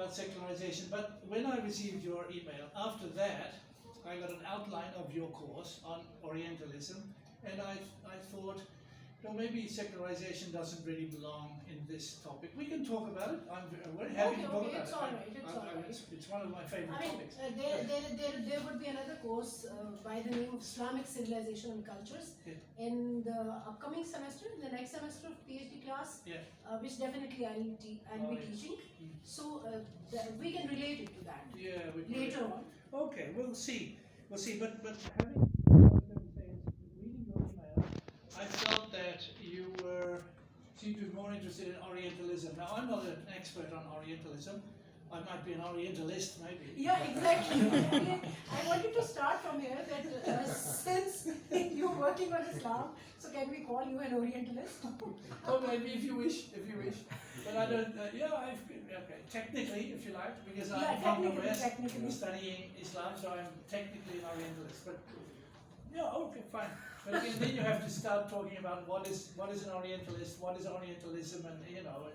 about secularization, but when I received your email, after that, I got an outline of your course on Orientalism, and I thought, maybe secularization doesn't really belong in this topic. We can talk about it. I'm very happy to talk about it's it. All right, it's all right. It's one of my favorite topics. There would be another course by the name of Islamic Civilization and Cultures in the upcoming semester, in the next semester of PhD class, which definitely I'll be teaching. So we can relate it to that later on. Okay, we'll see. But having reading your email, I felt that you seemed to be more interested in Orientalism. Now, I'm not an expert on Orientalism. I might be an Orientalist, maybe. Yeah, exactly. I wanted to start from here that since you're working on Islam, so can we call you an Orientalist? Oh, maybe if you wish. But I don't. Okay. Technically, if you like, because I'm from the West, studying Islam, so I'm technically an Orientalist. But okay, fine. But again, then you have to start talking about what is an Orientalist, what is Orientalism, and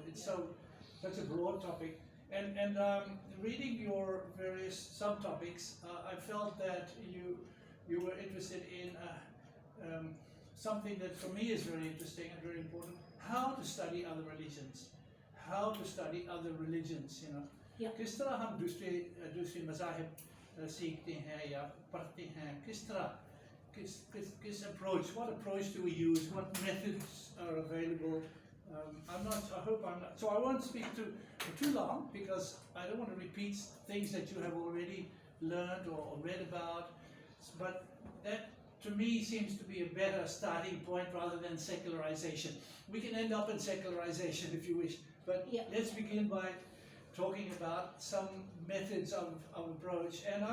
it's such a broad topic. And reading your various subtopics, I felt that you were interested in something that for me is very interesting and very important: how to study other religions. किस तरह हम दूसरे मज़ाहिब सीखते हैं या पढ़ते हैं, किस approach, what approach do we use, what methods are available. So I won't speak for too long, because I don't want to repeat things that you have already learned or read about, but that to me seems to be a better starting point rather than secularization. We can end up in secularization if you wish, but let's begin by talking about some methods of approach. And I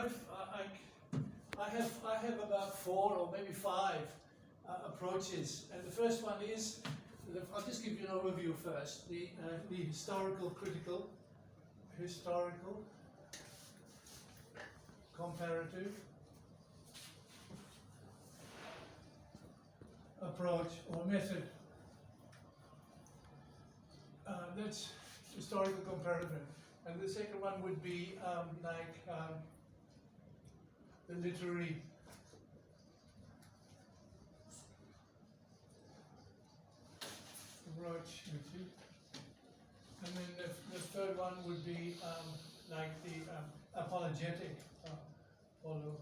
have about 4 or maybe 5 approaches, and the first one is, I'll just give you an overview first. The historical comparative approach or method. That's historical comparative. And the second one would be the literary approach. And then the third one would be like the apologetic follow.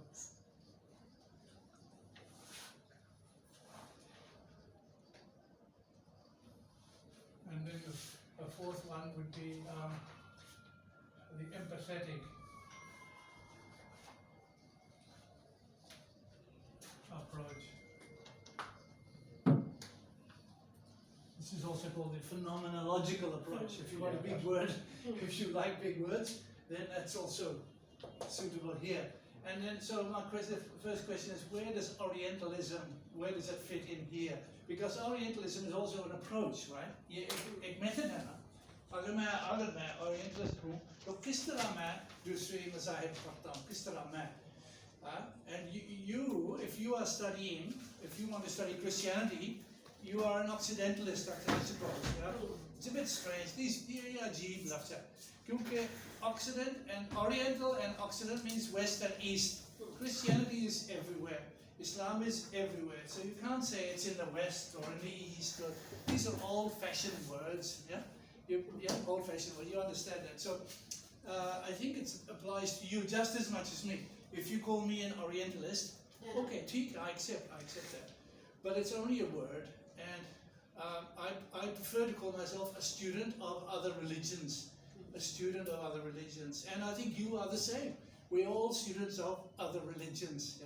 And then the fourth one would be the empathetic approach. This is also called the phenomenological approach. If you want a big word, if you like big words, then that's also suitable here. And then, so my first question is, where does Orientalism, where does it fit in here? Because Orientalism is also an approach, right? एक method है ना. अगर मैं Orientalist हूँ, तो किस तरह मैं दूसरे मज़ाहिब पढ़ता हूँ, किस तरह मैं? And you, if you are studying, if you want to study Christianity, you are an Occidentalist, I suppose. It's a bit strange. These ajeeb lafz hai. Because Occident and Oriental and Occident means West and East. Christianity is everywhere. Islam is everywhere. So you can't say it's in the West or in the East. These are old-fashioned words. Old-fashioned words. You understand that. So I think it applies to you just as much as me. If you call me an Orientalist, okay, I accept that. But it's only a word, and I prefer to call myself a student of other religions. And I think you are the same. We're all students of other religions,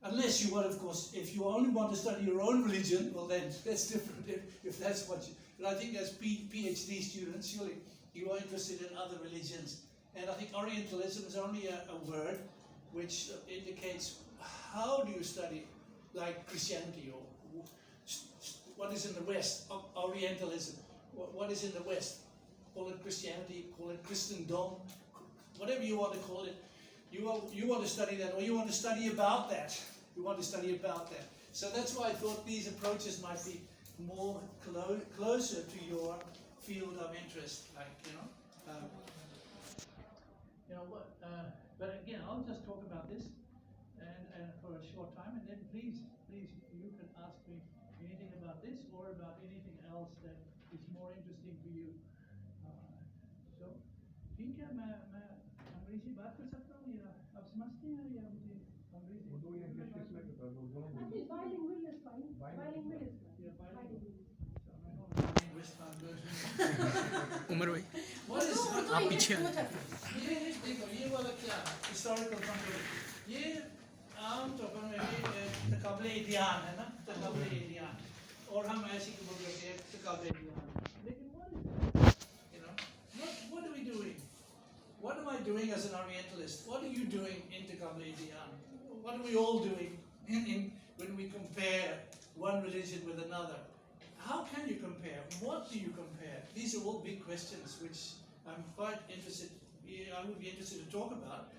Unless you want, of course, if you only want to study your own religion, well then that's different, if that's what you... But I think as PhD students, surely you are interested in other religions. And I think Orientalism is only a word which indicates how do you study, like Christianity, or what is in the West, Orientalism, what is in the West. Call it Christianity, call it Christendom, whatever you want to call it. You want to study that, or you want to study about that. So that's why I thought these approaches might be more closer to your field of interest, But again, I'll just talk about this and for a short time, and then please, you can ask me anything about this or about anything else that is more interesting to you. So, ठीक है, मैं अंग्रेजी बात कर सकता हूँ या आप समझते हैं या मुझे अंग्रेजी? I think bilingual is fine. Bilingual is fine. Yeah, bilingual. Umar भाई आप पीछे ये देखो, ये वाला क्या हिस्टोरिकल कंटेक्स्ट, ये आमतौर पर तकबले इतिहान है ना, तकबले इतिहान, और हम ऐसे ही बोल रहे हैं तकबले इतिहान, लेकिन what are we doing? What am I doing as an Orientalist? What are you doing in taqabla idiyan? What are we all doing when we compare one religion with another? How can you compare? What do you compare? These are all big questions which I'm quite interested, I would be interested to talk about,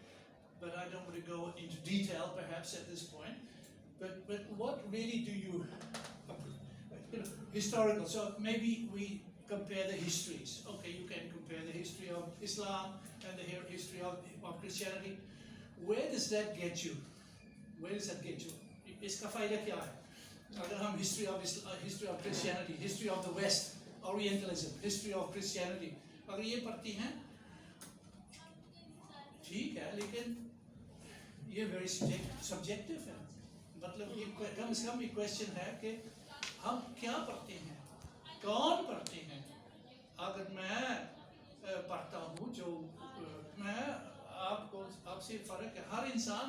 but I don't want to go into detail perhaps at this point. But what really do you historical, so maybe we compare the histories. Okay, you can compare the history of Islam and the history of Christianity. Where does that get you? Where does that get you? Iska fayda kya hai? अगर हम history of Christianity, history of the West, Orientalism, history of Christianity, अगर ये पढ़ती हैं, ठीक है, लेकिन ये very subjective है. मतलब ये कम से कम ये question है कि हम क्या पढ़ते हैं, कौन पढ़ते हैं. अगर मैं पढ़ता हूँ जो मैं आपसे फर्क है. हर इंसान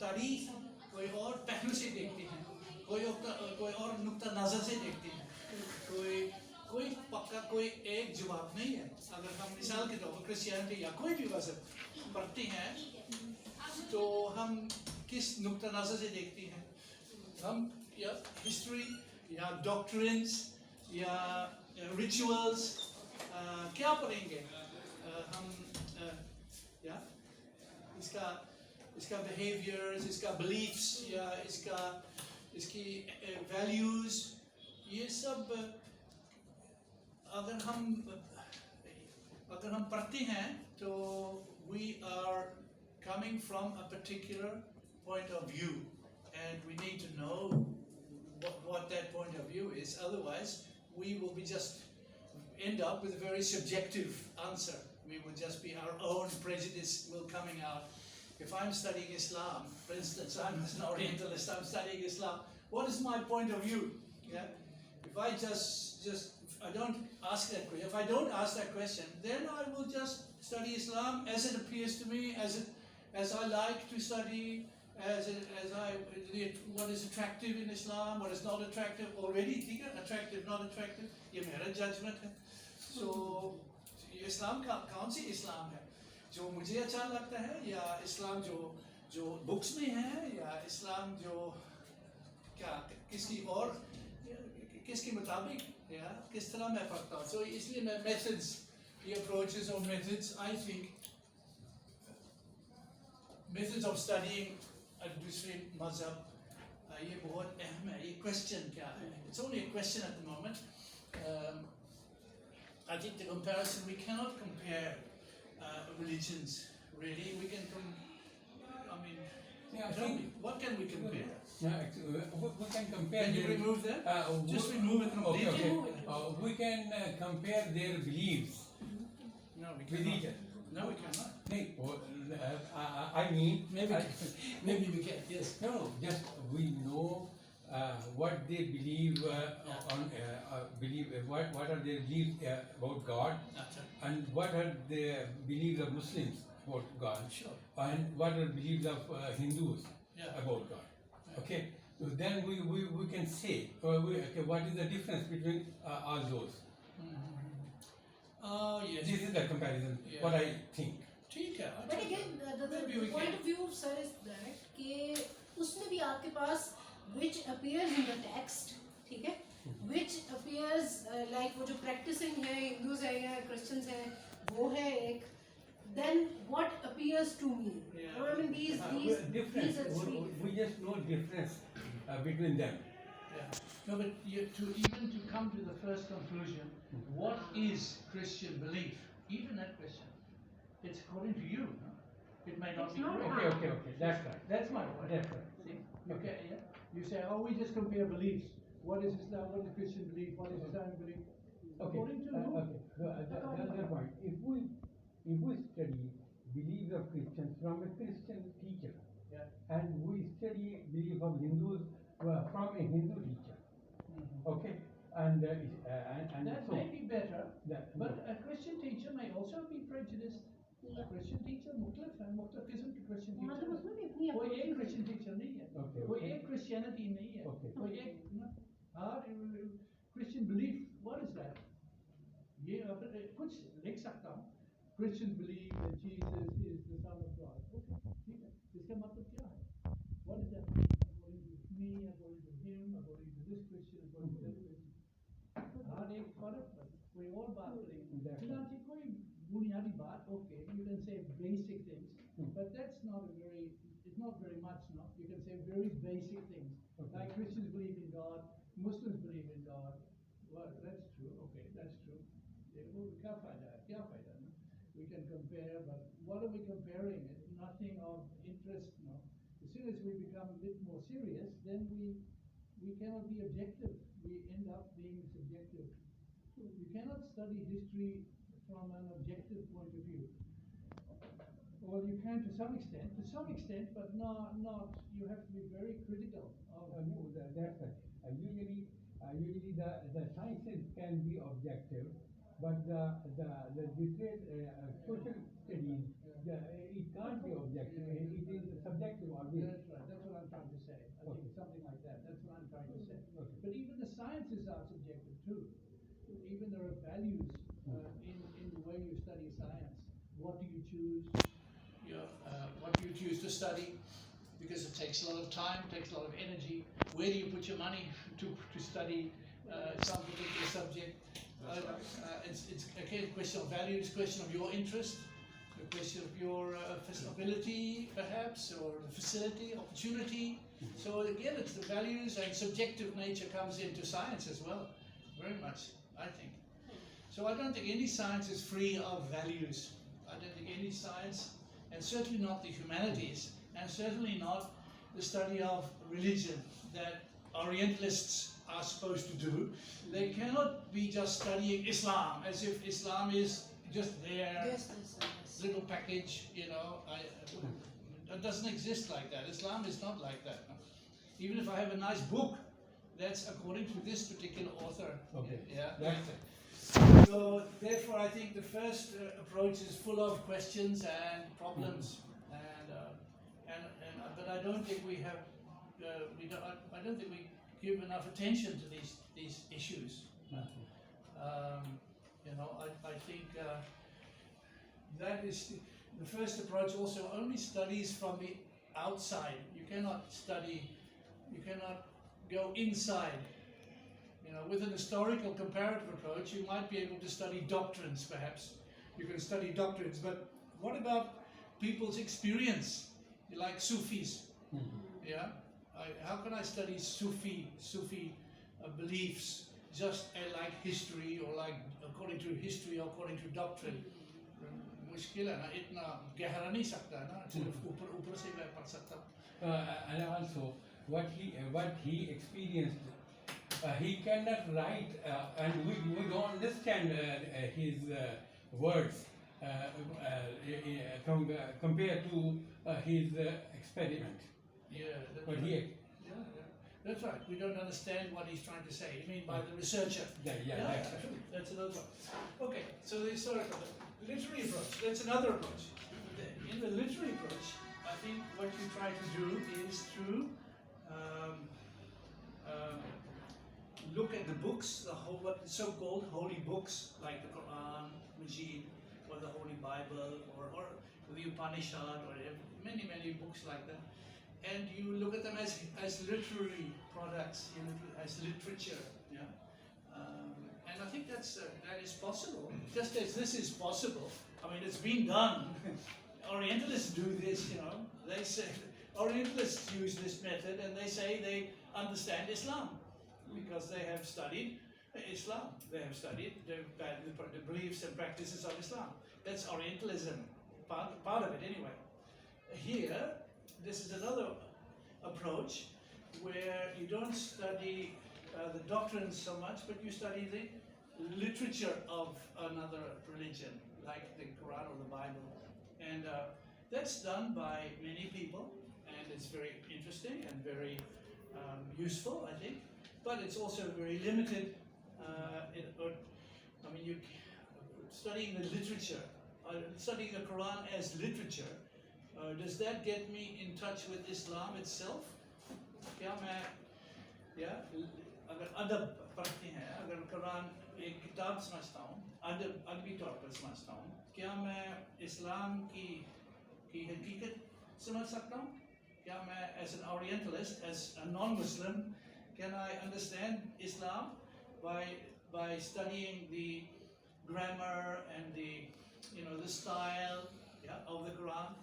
तारीख कोई और पहलू से देखते हैं, कोई और नुक्ता नज़र से देखते हैं. कोई पक्का कोई एक जवाब नहीं है. अगर हम मिसाल के तौर पर क्रिश्चियनिटी या कोई भी मज़हब पढ़ते हैं तो हम किस नुक्ता नज़र से देखते हैं. हम या हिस्ट्री या डॉक्ट्रिन्स या रिचुअल्स क्या पढ़ेंगे. हम या इसका बिहेवियर्स, इसका बिलीफ्स या इसकी वैल्यूज़, ये सब अगर हम पढ़ते हैं तो we are coming from a particular point of view and we need to know what that point of view is. Otherwise we will be just end up with a very subjective answer. We will just be our own prejudice will coming out. If I'm studying Islam, for instance, I'm an Orientalist, I'm studying Islam, what is my point of view? Yeah? If I I don't ask that question, if I don't ask that question, then I will just study Islam as it appears to me, as I like to study, what is attractive in Islam, what is not attractive already, attractive, not attractive, ये मेरा judgment है. So, Islam कौन सी Islam है? जो मुझे अच्छा लगता है या इस्लाम जो बुक्स में है या इस्लाम जो क्या किसके मुताबिक या किस तरह मैं पढ़ता हूँ. So इसलिए मैं methods, the approaches or methods, I think methods of studying a दूसरे मज़हब ये बहुत अहम है. ये question क्या है? It's only a question at the moment. I think the comparison, we cannot compare religions, really. We can what can we compare? We can compare. Can you remove them? Just remove it completely. Okay. We can compare their beliefs No, we with cannot. each other. No, we cannot. I mean, Maybe we can. Yes. no, just we know what they believe what are their beliefs about God, and what are the beliefs of Muslims about God, Sure. and what are beliefs of Hindus Yeah. about God. Okay, so then we can say what is the difference between all those. Yes. This is the comparison. Yeah. What I think. ठीक है. But again, the point of view of sir is that कि उसमें भी आपके पास which appears in the text, ठीक है, which appears like वो जो practicing है, Hindus है या Christians है, वो है एक. Then what appears to me? Yeah. I mean these Difference. are three. We just know difference between them. Yeah. No, but even to come to the first conclusion, what is Christian belief? Even that question, it's according to you. No? It may not It's be not correct. Okay. That's right. That's my point. That's right. See, you can, yeah. You say, oh, we just compare beliefs. What is Islam? What is Christian belief? What is Islamic belief? According to who? Okay. The other point. If we study beliefs of Christians from a Christian teacher, Yeah. and we study belief of Hindus from a Hindu teacher, okay, and That so may be better, that, but a Christian teacher may also be prejudiced. A Christian teacher, मुख्तलिफ है, मुख्तलिफ किस्म के Christian मतलब teacher उसमें भी अपनी कोई एक approach Christian teacher नहीं है, Okay, कोई okay. एक Christianity नहीं है, Okay. कोई एक Christian belief, what is that? ये कुछ लिख सकता हूँ. Christians believe that Jesus is the Son of God. Okay, ठीक है. इसका मतलब क्या है? What does that mean? According to me, according to him, according to this Christian, according to that Christian. हर एक फर्क पर कोई और बात करेंगे. चुनांचे कोई बुनियादी बात, okay, you can say basic things, but that's not it's not very much, no? You can say very basic things. Okay. Like Christians believe in God, Muslims believe in God. Well, that's true, okay, that's true. क्या फायदा है? No? We can compare, but what are we comparing? It's nothing of interest, no? As soon as we become a bit more serious, then we cannot be objective. We end up being subjective. You cannot study history from an objective point of view. Well, you can to some extent, but not. You have to be very critical of. No, that's right. Usually the sciences can be objective, but the social studies, it can't be objective. It is subjective always. That's right. That's what I'm trying to say. I think something like that. That's what I'm trying to say. Okay. But even the sciences are subjective too. Even there are values in the way you study science. What do you choose? What do you choose to study? Because it takes a lot of time, takes a lot of energy. Where do you put your money to study some particular subject? It's again a question of values, question of your interest, a question of your ability, perhaps, or the facility, opportunity. So again, it's the values and subjective nature comes into science as well, very much, I think. So I don't think any science is free of values. I don't think any science, and certainly not the humanities, and certainly not the study of religion that Orientalists are supposed to do. They cannot be just studying Islam as if Islam is just there, Yes. little package, you know. It doesn't exist like that. Islam is not like that. No? Even if I have a nice book, that's according to this particular author. Okay. Yeah. That's it. So therefore, I think the first approach is full of questions and problems, but I don't think we have. I don't think we give enough attention to these issues. I think that is the first approach. Also, only studies from the outside. You cannot go inside. With an historical comparative approach, you might be able to study doctrines, perhaps. You can study doctrines, but what about people's experience? Like Sufis, yeah? How can I study Sufi beliefs just like history or like according to history or according to doctrine? मुश्किल है ना, इतना गहरा नहीं सकता ना, सिर्फ ऊपर से मैं पढ़ सकता हूँ. And also, what he experienced, he cannot write, and we don't understand his words compared to his experiment. Yeah, But that's right. We don't understand what he's trying to say. You mean by the researcher? Yeah. That's another one. Okay, so the historical, the literary approach. That's another approach. In the literary approach, I think what you try to do is to look at the books, what the so-called holy books, like the Quran, Majid, or the Holy Bible, or the Upanishad, or many books like that, and you look at them as literary products, as literature. Yeah, and I think that is possible. Just as this is possible, I mean, it's been done. Orientalists do this, They say Orientalists use this method, and they say they understand Islam because they have studied Islam. They have studied the beliefs and practices of Islam. That's Orientalism, part of it anyway. here, this is another approach where you don't study the doctrines so much, but you study the literature of another religion, like the Quran or the Bible. And that's done by many people, and it's very interesting and very useful, I think. But it's also very limited. Studying the literature, studying the Quran as literature, does that get me in touch with Islam itself? क्या मैं अगर अदब पढ़ते हैं, अगर कुरान एक किताब समझता हूँ, अदबी तौर पर समझता हूँ, क्या मैं इस्लाम की हकीकत समझ सकता हूँ? क्या मैं, as an Orientalist, as a non-Muslim, can I understand Islam by studying the grammar and the style of the Quran,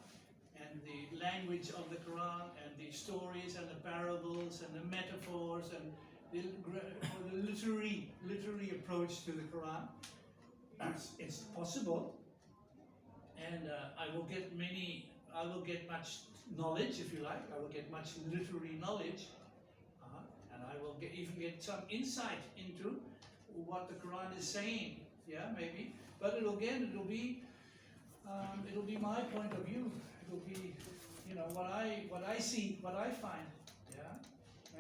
and the language of the Quran, and the stories and the parables and the metaphors and the literary approach to the Quran? It's possible, and I will get much knowledge, if you like. I will get much literary knowledge, and I will even get some insight into what the Quran is saying. Yeah, maybe, but it'll be my point of view. It'll be, what I see, what I find. Yeah,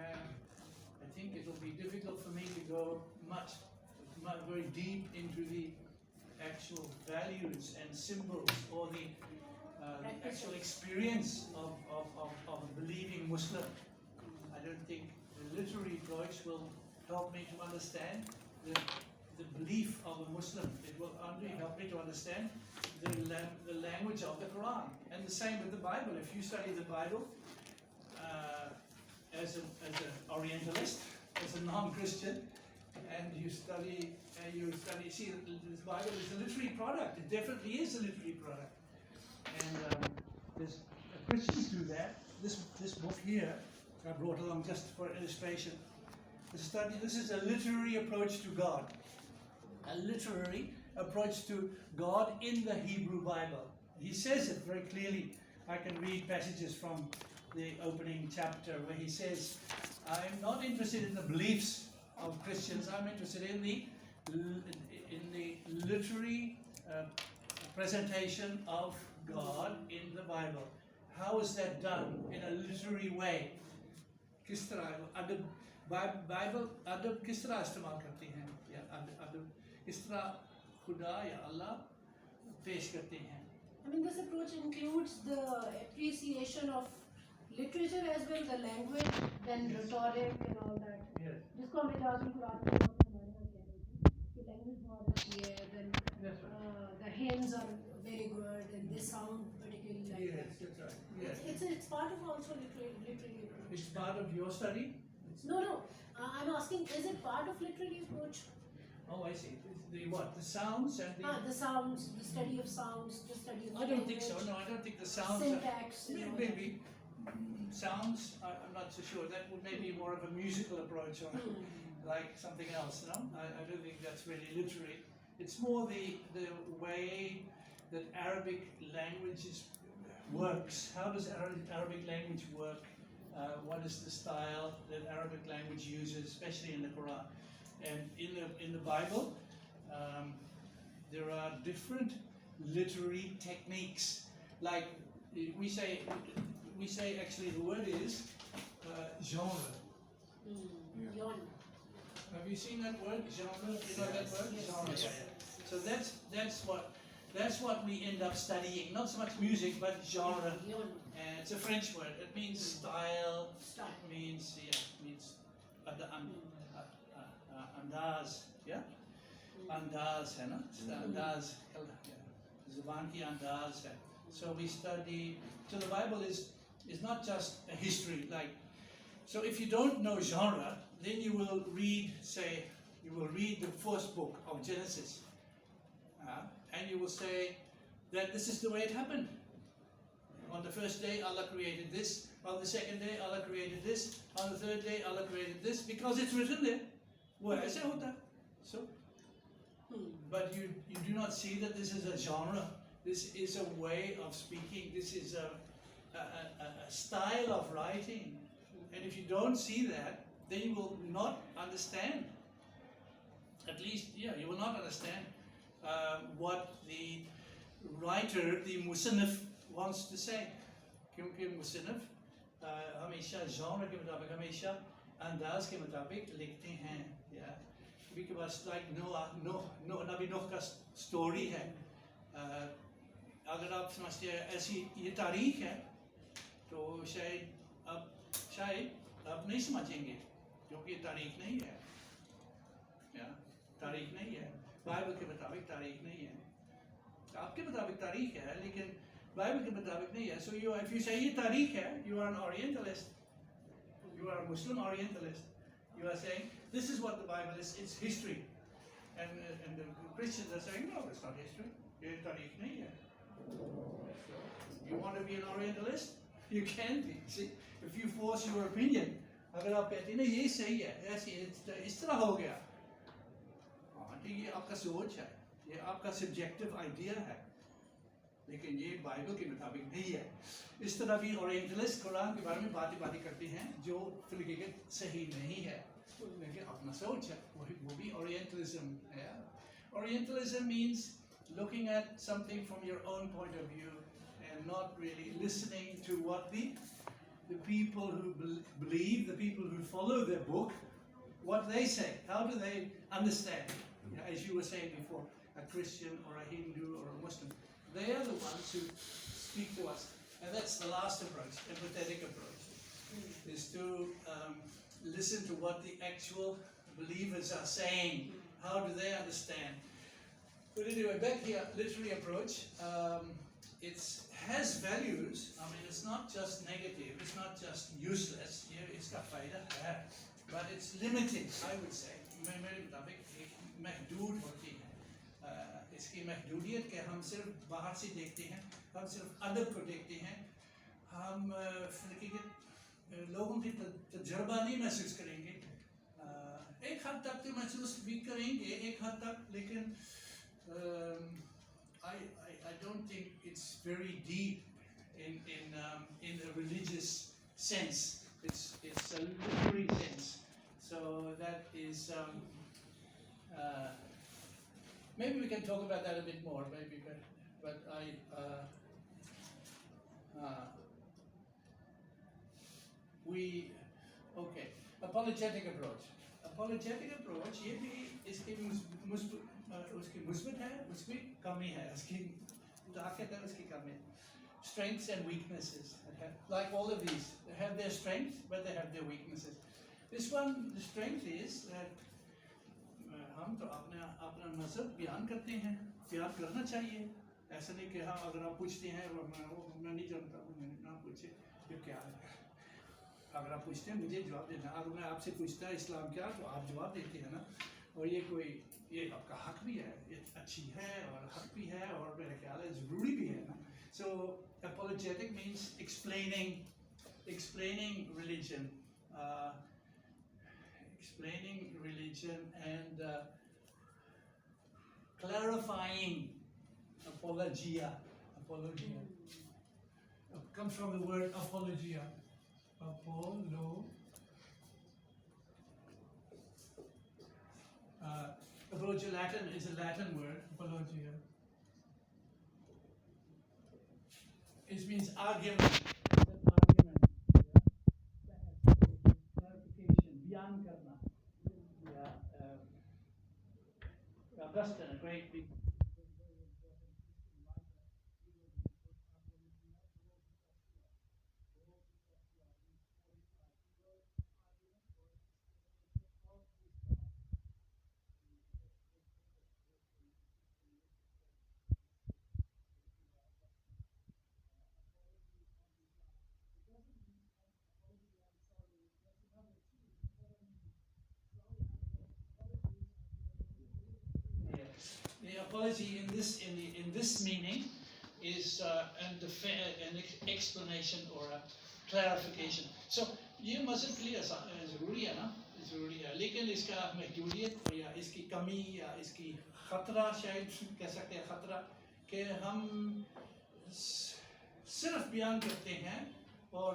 I think it'll be difficult for me to go very deep into the actual values and symbols or the actual experience of a believing Muslim. I don't think the literary approach will help me to understand the belief of a Muslim. It will only help me to understand the language of the Quran. And the same with the Bible. If you study the Bible as an Orientalist, as a non-Christian, and you study, see, the Bible is a literary product. It definitely is a literary product. And Christians do that. This book here, I brought along just for illustration. This is a literary approach to God. A literary approach to God in the Hebrew Bible. He says it very clearly. I can read passages from the opening chapter where he says, I'm not interested in the beliefs of Christians. I'm interested in the literary presentation of God in the Bible. How is that done in a literary way? किस तरह Bible अदब किस तरह इस्तेमाल करते हैं, या अदब किस तरह खुदा या अल्लाह पेश करते हैं? I mean, this approach includes the appreciation of literature as well, the language, then rhetoric and all that. Yes. जिसको हम रिटार्जिंग कुरान में हमारे यहाँ कहते हैं कि language बहुत अच्छी है, then the hymns are very good and they sound particularly like Yes, that. that's right. Yes. It's part of also literary approach. It's part of your study? No. I'm asking, is it part of literary approach? Oh, I see. The what? The sounds and the... The sounds, the study of sounds, the study of I don't think so. No, I don't think the sounds syntax. are... Maybe. Sounds, I'm not so sure. That would maybe more of a musical approach or like something else, no? I don't think that's really literary. It's more the way that Arabic language works. How does Arabic language work? What is the style that Arabic language uses, especially in the Quran? And in the Bible, there are different literary techniques. Like we say actually the word is genre. Genre. Have you seen that word, genre? You know that word? Yes. Genre. Yes. So that's what we end up studying. Not so much music, but genre. And it's a French word. It means style. It means andaz. Yeah, andaz है ना? Andaz. ज़ुबान की andaz है. So we study. So the Bible is not just a history. So if you don't know genre, then you will read the first book of Genesis, and you will say that this is the way it happened. On the first day, Allah created this. On the second day, Allah created this. On the third day, Allah created this, because it's written there. वो ऐसे होता. So, but you do not see that this is a genre. This is a way of speaking. This is a style of writing, and if you don't see that, then you will not understand. At least, yeah, you will not understand what the writer, the musannif, wants to say. क्योंकि मुसन्निफ हमेशा genre के मुताबिक, हमेशा अंदाज के मुताबिक लिखते हैं, या because like नबी नूह का स्टोरी है, अगर आप समझते हैं ऐसी ये तारीख है तो शायद आप नहीं समझेंगे, क्योंकि ये तारीख नहीं है, या तारीख नहीं है, बाइबल के मुताबिक तारीख नहीं है, आपके मुताबिक तारीख है लेकिन बाइबल के मुताबिक नहीं है. So if you say ये तारीख है, you are an Orientalist, you are a Muslim Orientalist. You are saying this is what the Bible is, it's history, and the Christians are saying no, it's not history, ये तारीख नहीं है. So, you want to be an Orientalist? You can be. See, if you force your opinion, अगर आप कहते हैं ना ये सही है, ऐसे इस तरह हो गया, हाँ तो ये आपका सोच है, ये आपका सब्जेक्टिव आइडिया है, लेकिन ये बाइबल के मुताबिक नहीं है. इस तरह भी ओरिएंटलिस्ट कुरान के बारे में बातें करते हैं जो फिलहाल सही नहीं है, लेकिन अपना सोच है, वो भी ओरिएंटलिज्म है. Orientalism means looking at something from your own point of view and not really listening to what the people who believe, the people who follow their book, what they say. How do they understand? As you were saying before, a Christian or a Hindu or a Muslim, they are the ones who speak to us. And that's the last approach, empathetic approach, is to listen to what the actual believers are saying. How do they understand? But anyway, back here, literary approach, it has values. I mean, it's not just negative, it's not just useless. It's got fayda, but it's limited, I would say. मेरे मुताबिक एक महदूद होती है. इसकी महदूदियत के हम सिर्फ बाहर से देखते हैं, हम सिर्फ अदब को देखते हैं, हम लोगों की तजर्बा नहीं महसूस करेंगे. एक हद तक तो महसूस भी करेंगे, एक हद तक, लेकिन I don't think it's very deep in a religious sense. It's a literary sense. So that is maybe we can talk about that a bit more. Maybe, but okay. Apologetic approach. Apologetic approach. ये भी इसकी उसकी मुस्बत है, उसकी कमी है, उसकी ताकत है, उसकी कमी. Strengths and weaknesses. Like all of these, they have their strengths, but they have their weaknesses. This one, the strength is that हम तो अपना मज़हब बयान करते हैं, बयान करना चाहिए. ऐसा नहीं कि हाँ अगर आप पूछते हैं मैं नहीं जानता हूँ, ना पूछे फिर क्या है. अगर आप पूछते हैं मुझे जवाब देना. अगर मैं आपसे पूछता है इस्लाम क्या, तो आप जवाब देते हैं ना. और ये आपका हक भी है, ये अच्छी है और हक भी है और मेरा ख्याल है ज़रूरी भी है ना. So apologetic means explaining religion. Explaining religion and clarifying. Apologia comes from the word apologia. Apologia Latin is a Latin word. Apologia. It means argument. Clarification. Byan karna. Augustine, a great big. The apology in this meaning is an explanation or a clarification. So ये मज़हब के लिए ज़रूरी है ना, ज़रूरी है, लेकिन इसका महदूदियत या इसकी कमी या इसकी ख़तरा, शायद कह सकते हैं ख़तरा, कि हम सिर्फ बयान करते हैं और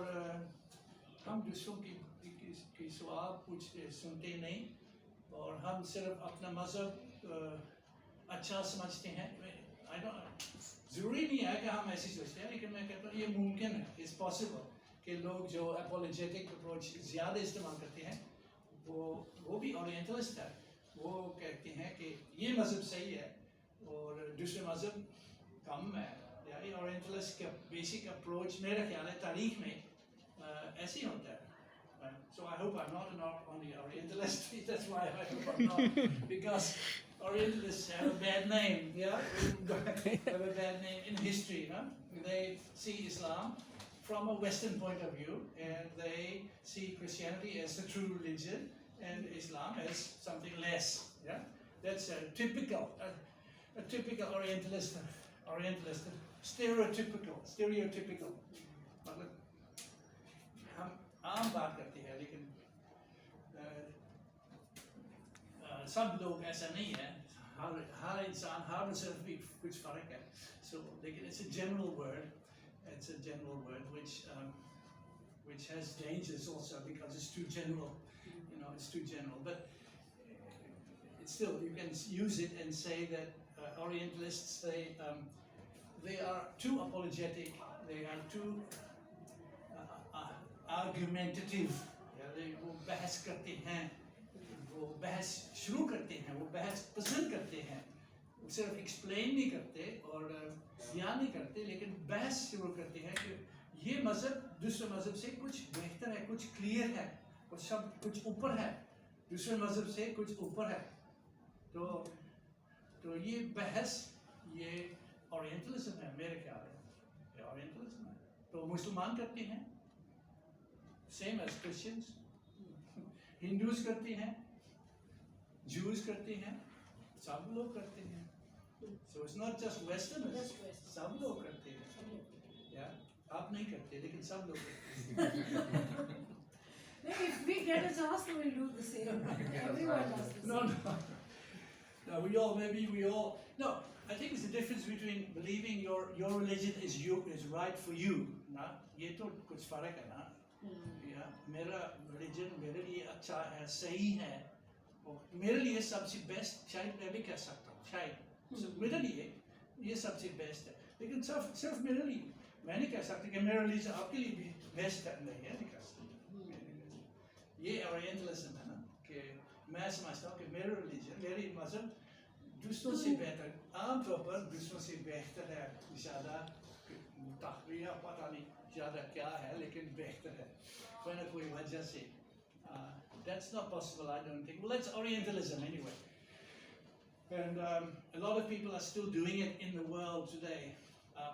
हम दूसरों की सवाल पूछते सुनते नहीं और हम सिर्फ अपना मज़हब अच्छा समझते हैं। ज़रूरी नहीं है कि हम ऐसे सोचते हैं, लेकिन मैं कहता हूँ ये मुमकिन है, इट्स पॉसिबल कि लोग जो एपोलोजेटिक अप्रोच ज़्यादा इस्तेमाल करते हैं वो भी ओरिएंटलिस्ट है। वो कहते हैं कि ये मज़हब सही है और दूसरे मज़हब कम है। या ये ओरिएंटलिस्ट का बेसिक अप्रोच मेरा ख्याल है तारीख में ऐसे ही होता है। So I hope I'm not only Orientalist. That's why I hope I'm not, because Orientalists have a bad name. Yeah, have a bad name in history. No? They see Islam from a Western point of view, and they see Christianity as the true religion, and Islam as something less. Yeah, that's a typical Orientalist, stereotypical. हम आम बात करते हैं, लेकिन सब लोग ऐसा नहीं है। हर इंसान, हर सिर्फ भी कुछ फर्क है। So, लेकिन it's a general word. It's a general word which has dangers also because it's too general. You know, it's too general. But it's still, you can use it and say that Orientalists, they are too apologetic. They are too argumentative. वो बहस करते हैं, वो बहस शुरू करते हैं, वो बहस पसंद करते हैं। वो सिर्फ एक्सप्लेन नहीं करते और बयान नहीं करते, लेकिन बहस शुरू करते हैं कि ये मज़हब दूसरे मज़हब से कुछ बेहतर है, कुछ क्लियर है, कुछ ऊपर है, दूसरे मज़हब से कुछ ऊपर है। तो ये बहस, ये ओरिएंटलिज्म है मेरे ख्याल में। ये ओरिएंटलिज्म है। तो मुसलमान करते हैं, same as Christians, Hindus करते हैं, Jews करते हैं, सब लोग करते हैं। So it's not just Westerners, सब लोग करते हैं। Yeah, आप नहीं करते, लेकिन सब लोग करते हैं। If we get a chance, we will do the same. Everyone does the same. No, we all. No, I think it's the difference between believing your religion is right for you. ना, ये तो कुछ फर्क है ना। या मेरा religion मेरे लिए अच्छा है, सही है, और मेरे लिए सबसे बेस्ट शायद मैं भी कह सकता हूँ, शायद मेरे लिए ये सबसे बेस्ट है, लेकिन सिर्फ मेरे लिए मैं नहीं कह सकता कि मेरा रिलीजन आपके लिए भी बेस्ट है। नहीं कह सकता। ये ओरिएंटलिज्म है ना, कि मैं समझता हूँ कि मेरा रिलीजन, मेरी मज़हब दूसरों से बेहतर, आमतौर पर दूसरों से बेहतर है, ज़्यादा तकरीर पता नहीं ज़्यादा क्या है, लेकिन बेहतर है कोई ना कोई वजह से। That's not possible, I don't think. Well, that's Orientalism anyway, and a lot of people are still doing it in the world today,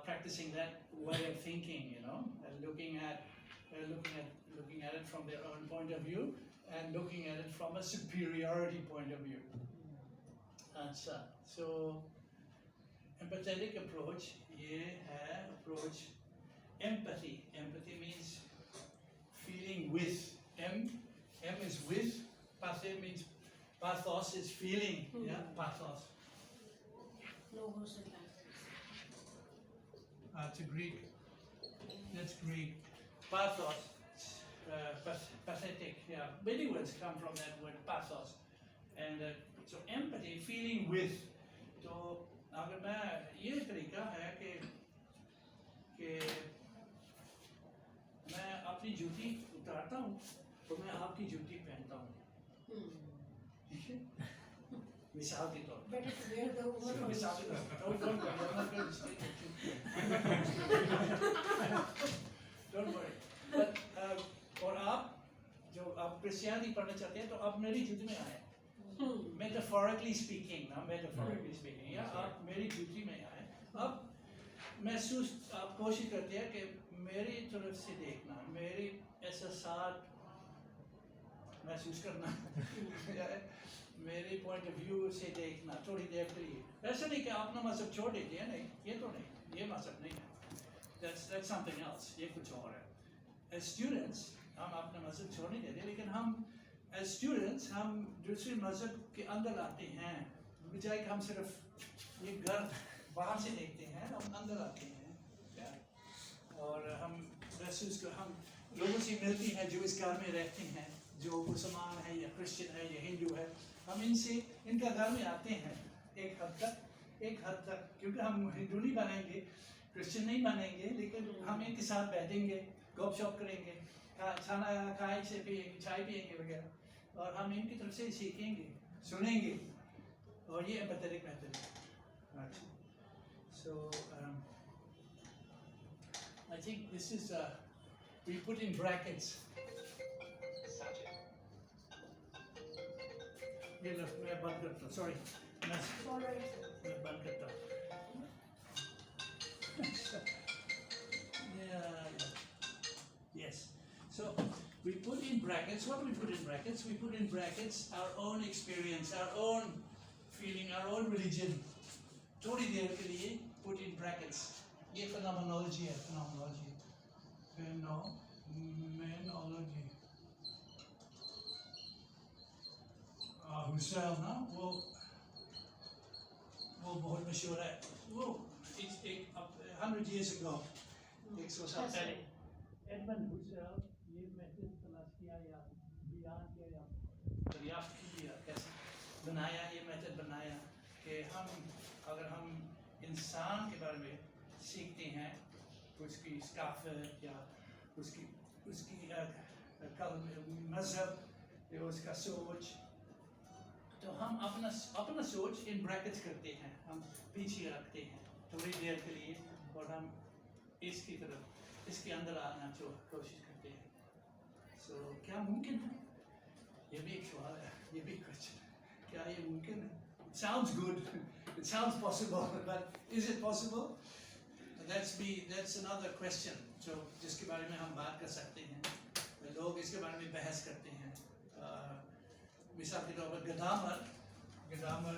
practicing that way of thinking, you know, and looking at it from their own point of view and looking at it from a superiority point of view. So empathetic approach, ये है approach. Empathy means feeling with. M is with. Pathos is feeling. Yeah, pathos. Logos and It's a Greek. That's Greek. Pathos, pathetic. Yeah, many words come from that word pathos. And so empathy, feeling with. तो अगर मैं ये तरीका है कि मैं अपनी जूती उतारता हूँ तो मैं आपकी जूती पहनता हूँ, ठीक है, मिसाल के तौर पर। मिसाल के तौर पर don't worry. But और आप क्रिश्चियनिटी पढ़ना चाहते हैं तो आप मेरी जूती में आए, metaphorically speaking, या आप मेरी जूती में आए। अब आप कोशिश करते हैं कि मेरी तरफ से देखना, मेरी एहसास महसूस करना, मेरे पॉइंट ऑफ व्यू से देखना थोड़ी देर के लिए। ऐसा नहीं कि अपना मज़हब छोड़ देते हैं, नहीं, ये तो नहीं, ये मज़हब नहीं है। That's something else, ये कुछ और है। As students, हम अपना मज़हब छोड़ नहीं देते, लेकिन as students हम दूसरे मज़हब के अंदर आते हैं, बजाय कि हम सिर्फ ये घर बाहर से देखते हैं, हम अंदर आते हैं। महसूस कर हम लोगों से मिलती हैं जो इस घर में रहते हैं, जो मुसलमान है या क्रिश्चियन है या हिंदू है, हम इनसे इनका घर में आते हैं एक हद तक, क्योंकि हम हिंदू नहीं बनेंगे, क्रिश्चियन नहीं बनेंगे, लेकिन हम इनके साथ बैठेंगे, गप शप करेंगे, खाना खाए से पिएंगे, चाय पिएंगे वगैरह, और हम इनकी तरफ से सीखेंगे, सुनेंगे, और ये एम्पैथेटिक मेथड है। So I think this is we put in brackets. ये लो मैं बंद करता हूँ, sorry मैं बंद करता हूँ। Yeah. Yes. So we put in brackets. What do we put in brackets? We put in brackets our own experience, our own feeling, our own religion. थोड़ी देर के लिए put in brackets. ये phenomenology है, phenomenology. Husserl ना वो बहुत मशहूर है, वो एक 100 years ago, 100 साल पहले एडमंड हुसर्ल ये मेथड तलाश किया या बयान किया या दरियाफ्त किया, कैसे बनाया, ये मेथड बनाया कि अगर हम इंसान के बारे में सीखते हैं, उसकी सकाफत या उसकी मजहब या उसका सोच, तो हम अपना सोच इन ब्रैकेट्स करते हैं, हम पीछे रखते हैं थोड़ी देर के लिए, और हम इसके अंदर आना कोशिश करते हैं। So, क्या मुमकिन है? ये भी एक सवाल है, ये भी क्वेश्चन है, क्या ये मुमकिन है? It sounds good, it sounds possible, but is it possible? That's another question. So, जिसके बारे में हम बात कर सकते हैं, लोग इसके बारे में बहस करते हैं। मिसाल के तौर पर गदामर